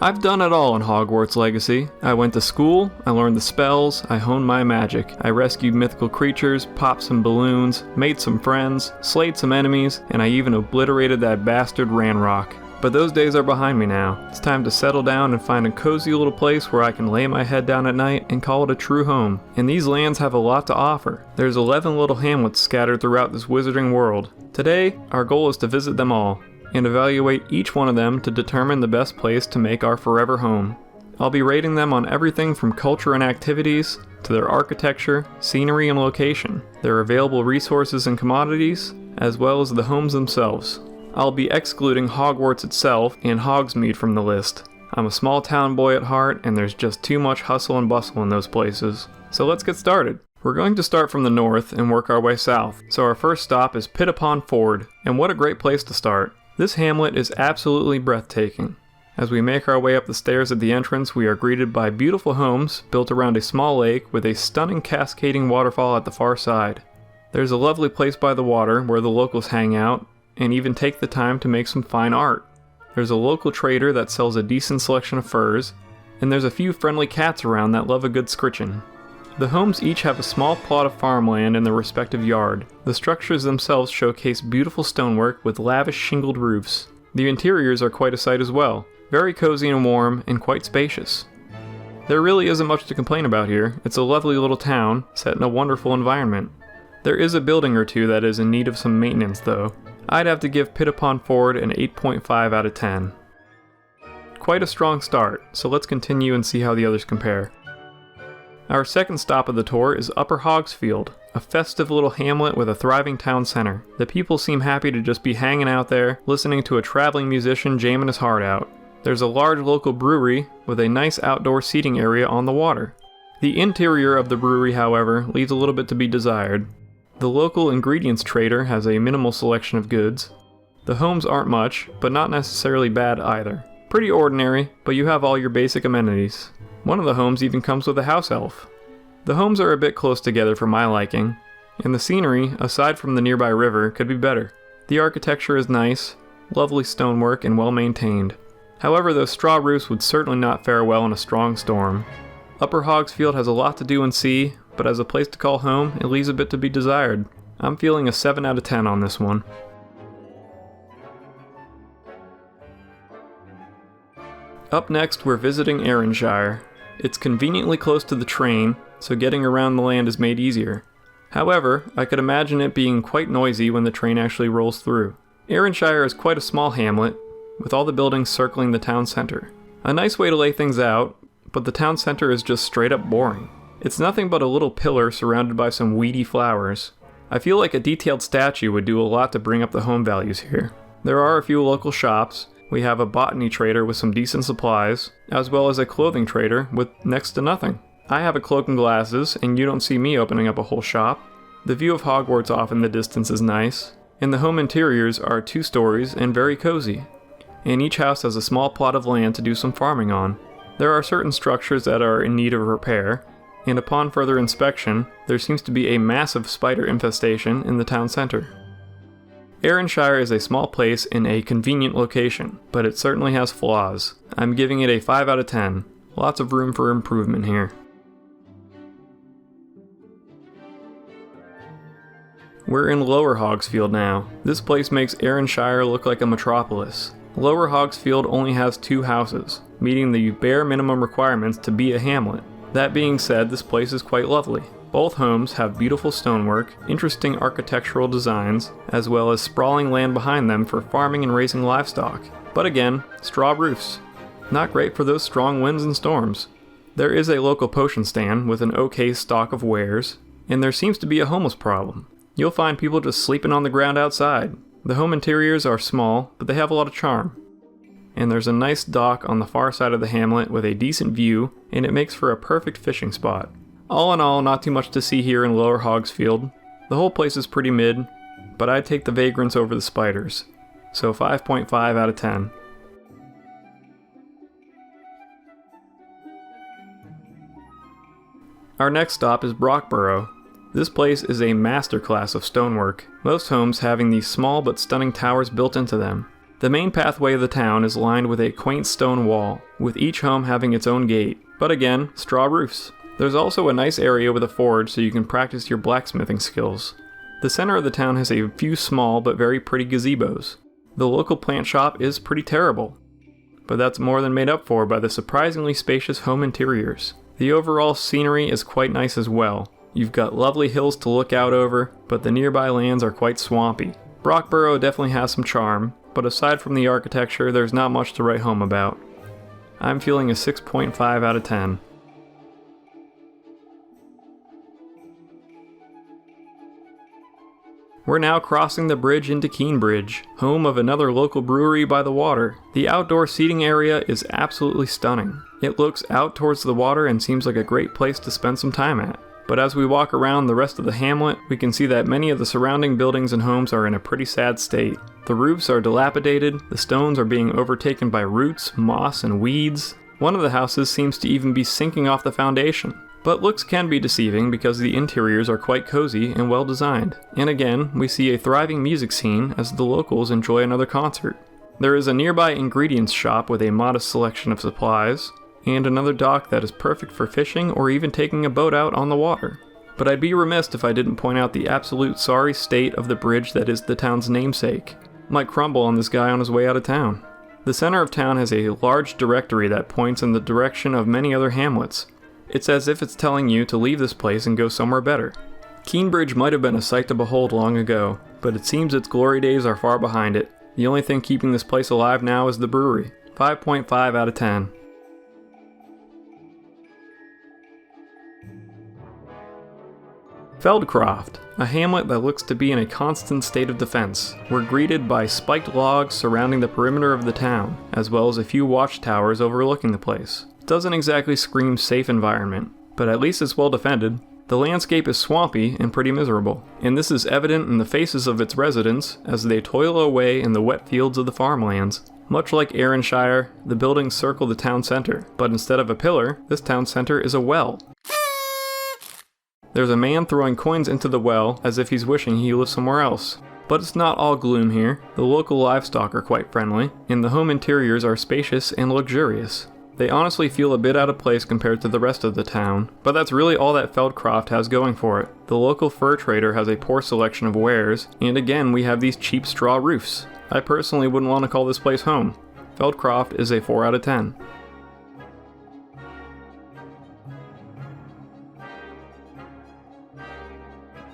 I've done it all in Hogwarts Legacy. I went to school, I learned the spells, I honed my magic. I rescued mythical creatures, popped some balloons, made some friends, slayed some enemies, and I even obliterated that bastard Ranrock. But those days are behind me now. It's time to settle down and find a cozy little place where I can lay my head down at night and call it a true home. And these lands have a lot to offer. There's 11 little hamlets scattered throughout this wizarding world. Today, our goal is to visit them all, and evaluate each one of them to determine the best place to make our forever home. I'll be rating them on everything from culture and activities, to their architecture, scenery and location, their available resources and commodities, as well as the homes themselves. I'll be excluding Hogwarts itself and Hogsmeade from the list. I'm a small town boy at heart, and there's just too much hustle and bustle in those places. So let's get started. We're going to start from the north and work our way south, so our first stop is Pitt-Upon-Ford, and what a great place to start. This hamlet is absolutely breathtaking. As we make our way up the stairs at the entrance, we are greeted by beautiful homes built around a small lake with a stunning cascading waterfall at the far side. There's a lovely place by the water where the locals hang out, and even take the time to make some fine art. There's a local trader that sells a decent selection of furs, and there's a few friendly cats around that love a good scritching. The homes each have a small plot of farmland in their respective yard. The structures themselves showcase beautiful stonework with lavish shingled roofs. The interiors are quite a sight as well, very cozy and warm and quite spacious. There really isn't much to complain about here. It's a lovely little town set in a wonderful environment. There is a building or two that is in need of some maintenance though. I'd have to give Pitt-Upon-Ford an 8.5 out of 10. Quite a strong start, so let's continue and see how the others compare. Our second stop of the tour is Upper Hogsfield, a festive little hamlet with a thriving town center. The people seem happy to just be hanging out there, listening to a traveling musician jamming his heart out. There's a large local brewery with a nice outdoor seating area on the water. The interior of the brewery, however, leaves a little bit to be desired. The local ingredients trader has a minimal selection of goods. The homes aren't much, but not necessarily bad either. Pretty ordinary, but you have all your basic amenities. One of the homes even comes with a house elf. The homes are a bit close together for my liking, and the scenery, aside from the nearby river, could be better. The architecture is nice, lovely stonework, and well maintained. However, those straw roofs would certainly not fare well in a strong storm. Upper Hogsfield has a lot to do and see, but as a place to call home, it leaves a bit to be desired. I'm feeling a 7 out of 10 on this one. Up next, we're visiting Aranshire. It's conveniently close to the train, so getting around the land is made easier. However, I could imagine it being quite noisy when the train actually rolls through. Aranshire is quite a small hamlet, with all the buildings circling the town center. A nice way to lay things out, but the town center is just straight up boring. It's nothing but a little pillar surrounded by some weedy flowers. I feel like a detailed statue would do a lot to bring up the home values here. There are a few local shops. We have a botany trader with some decent supplies, as well as a clothing trader with next to nothing. I have a cloak and glasses, and you don't see me opening up a whole shop. The view of Hogwarts off in the distance is nice, and the home interiors are 2 stories and very cozy. And each house has a small plot of land to do some farming on. There are certain structures that are in need of repair, and upon further inspection, there seems to be a massive spider infestation in the town center. Aranshire is a small place in a convenient location, but it certainly has flaws. I'm giving it a 5 out of 10. Lots of room for improvement here. We're in Lower Hogsfield now. This place makes Aranshire look like a metropolis. Lower Hogsfield only has 2 houses, meeting the bare minimum requirements to be a hamlet. That being said, this place is quite lovely. Both homes have beautiful stonework, interesting architectural designs, as well as sprawling land behind them for farming and raising livestock. But again, straw roofs. Not great for those strong winds and storms. There is a local potion stand with an okay stock of wares, and there seems to be a homeless problem. You'll find people just sleeping on the ground outside. The home interiors are small, but they have a lot of charm. And there's a nice dock on the far side of the hamlet with a decent view, and it makes for a perfect fishing spot. All in all, not too much to see here in Lower Hogsfield. The whole place is pretty mid, but I'd take the vagrants over the spiders. So 5.5 out of 10. Our next stop is Brocburrow. This place is a masterclass of stonework, most homes having these small but stunning towers built into them. The main pathway of the town is lined with a quaint stone wall, with each home having its own gate, but again, straw roofs. There's also a nice area with a forge so you can practice your blacksmithing skills. The center of the town has a few small but very pretty gazebos. The local plant shop is pretty terrible, but that's more than made up for by the surprisingly spacious home interiors. The overall scenery is quite nice as well. You've got lovely hills to look out over, but the nearby lands are quite swampy. Brocburrow definitely has some charm, but aside from the architecture, there's not much to write home about. I'm feeling a 6.5 out of 10. We're now crossing the bridge into Keenbridge, home of another local brewery by the water. The outdoor seating area is absolutely stunning. It looks out towards the water and seems like a great place to spend some time at. But as we walk around the rest of the hamlet, we can see that many of the surrounding buildings and homes are in a pretty sad state. The roofs are dilapidated, the stones are being overtaken by roots, moss, and weeds. One of the houses seems to even be sinking off the foundation. But looks can be deceiving because the interiors are quite cozy and well designed. And again, we see a thriving music scene as the locals enjoy another concert. There is a nearby ingredients shop with a modest selection of supplies, and another dock that is perfect for fishing or even taking a boat out on the water. But I'd be remiss if I didn't point out the absolute sorry state of the bridge that is the town's namesake. Might crumble on this guy on his way out of town. The center of town has a large directory that points in the direction of many other hamlets. It's as if it's telling you to leave this place and go somewhere better. Keenbridge might have been a sight to behold long ago, but it seems its glory days are far behind it. The only thing keeping this place alive now is the brewery. 5.5 out of 10. Feldcroft, a hamlet that looks to be in a constant state of defense. We're greeted by spiked logs surrounding the perimeter of the town, as well as a few watchtowers overlooking the place. It doesn't exactly scream safe environment, but at least it's well defended. The landscape is swampy and pretty miserable, and this is evident in the faces of its residents as they toil away in the wet fields of the farmlands. Much like Aranshire, the buildings circle the town center, but instead of a pillar, this town center is a well. There's a man throwing coins into the well as if he's wishing he lived somewhere else. But it's not all gloom here. The local livestock are quite friendly, and the home interiors are spacious and luxurious. They honestly feel a bit out of place compared to the rest of the town, but that's really all that Feldcroft has going for it. The local fur trader has a poor selection of wares, and again we have these cheap straw roofs. I personally wouldn't want to call this place home. Feldcroft is a 4 out of 10.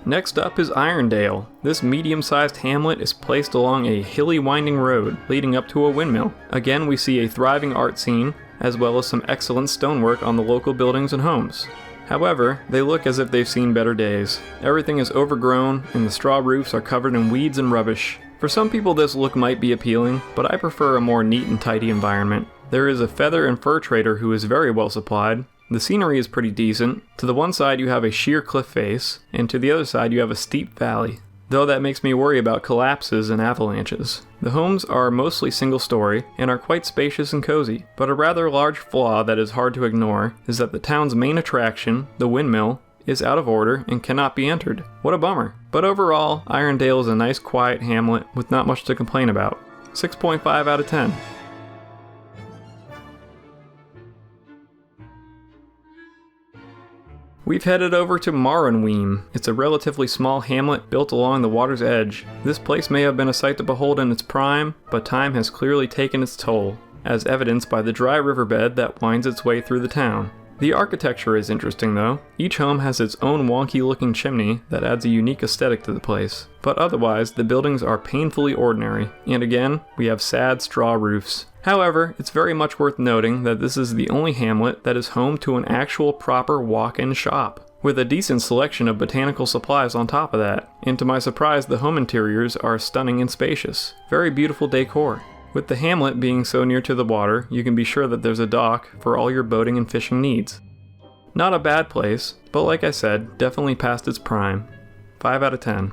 Next up is Irondale. This medium-sized hamlet is placed along a hilly winding road leading up to a windmill. Again we see a thriving art scene, as well as some excellent stonework on the local buildings and homes. However, they look as if they've seen better days. Everything is overgrown, and the straw roofs are covered in weeds and rubbish. For some people this look might be appealing, but I prefer a more neat and tidy environment. There is a feather and fur trader who is very well supplied. The scenery is pretty decent. To the one side you have a sheer cliff face, and to the other side you have a steep valley. Though that makes me worry about collapses and avalanches. The homes are mostly single-story and are quite spacious and cozy, but a rather large flaw that is hard to ignore is that the town's main attraction, the windmill, is out of order and cannot be entered. What a bummer. But overall, Irondale is a nice quiet hamlet with not much to complain about. 6.5 out of 10. We've headed over to Marunweem. It's a relatively small hamlet built along the water's edge. This place may have been a sight to behold in its prime, but time has clearly taken its toll, as evidenced by the dry riverbed that winds its way through the town. The architecture is interesting though. Each home has its own wonky looking chimney that adds a unique aesthetic to the place. But otherwise, the buildings are painfully ordinary, and again, we have sad straw roofs. However, it's very much worth noting that this is the only hamlet that is home to an actual proper walk-in shop, with a decent selection of botanical supplies on top of that. And to my surprise, the home interiors are stunning and spacious. Very beautiful decor. With the hamlet being so near to the water, you can be sure that there's a dock for all your boating and fishing needs. Not a bad place, but like I said, definitely past its prime. 5 out of 10.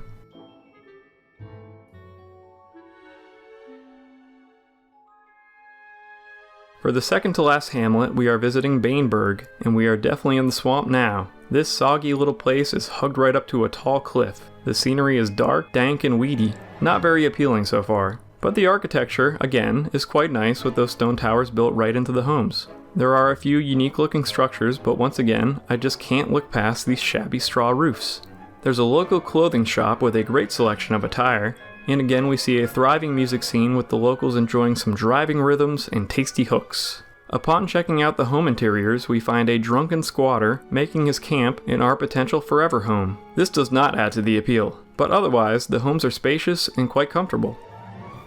For the second to last hamlet, we are visiting Bainburgh, and we are definitely in the swamp now. This soggy little place is hugged right up to a tall cliff. The scenery is dark, dank, and weedy. Not very appealing so far. But the architecture, again, is quite nice with those stone towers built right into the homes. There are a few unique looking structures, but once again, I just can't look past these shabby straw roofs. There's a local clothing shop with a great selection of attire, and again we see a thriving music scene with the locals enjoying some driving rhythms and tasty hooks. Upon checking out the home interiors, we find a drunken squatter making his camp in our potential forever home. This does not add to the appeal, but otherwise, the homes are spacious and quite comfortable.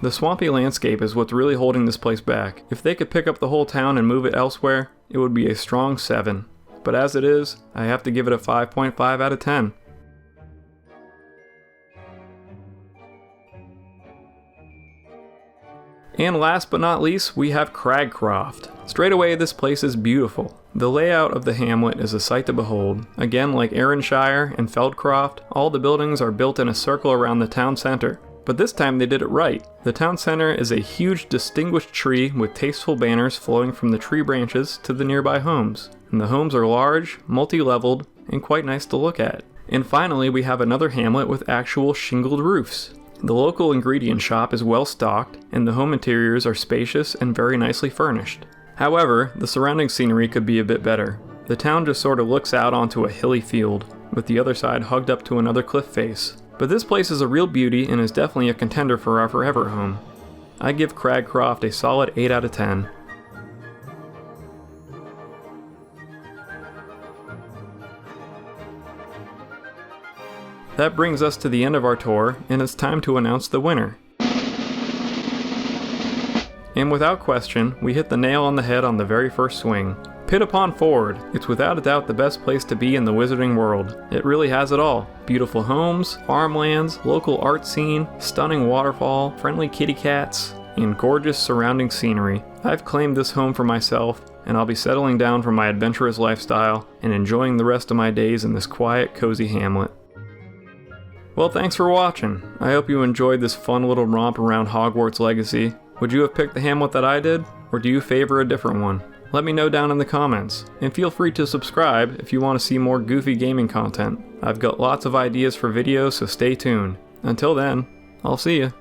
The swampy landscape is what's really holding this place back. If they could pick up the whole town and move it elsewhere, it would be a strong 7. But as it is, I have to give it a 5.5 out of 10. And last but not least, we have Cragcroft. Straight away, this place is beautiful. The layout of the hamlet is a sight to behold. Again, like Aranshire and Feldcroft, all the buildings are built in a circle around the town center. But this time they did it right. The town center is a huge distinguished tree with tasteful banners flowing from the tree branches to the nearby homes. And the homes are large, multi-leveled, and quite nice to look at. And finally, we have another hamlet with actual shingled roofs. The local ingredient shop is well stocked, and the home interiors are spacious and very nicely furnished. However, the surrounding scenery could be a bit better. The town just sort of looks out onto a hilly field, with the other side hugged up to another cliff face. But this place is a real beauty and is definitely a contender for our forever home. I give Cragcroft a solid 8 out of 10. That brings us to the end of our tour, and it's time to announce the winner. And without question, we hit the nail on the head on the very first swing. Pitt-Upon-Ford. It's without a doubt the best place to be in the wizarding world. It really has it all. Beautiful homes, farmlands, local art scene, stunning waterfall, friendly kitty cats, and gorgeous surrounding scenery. I've claimed this home for myself, and I'll be settling down from my adventurous lifestyle and enjoying the rest of my days in this quiet, cozy hamlet. Well, thanks for watching. I hope you enjoyed this fun little romp around Hogwarts Legacy. Would you have picked the hamlet that I did, or do you favor a different one? Let me know down in the comments, and feel free to subscribe if you want to see more goofy gaming content. I've got lots of ideas for videos, so stay tuned. Until then, I'll see you.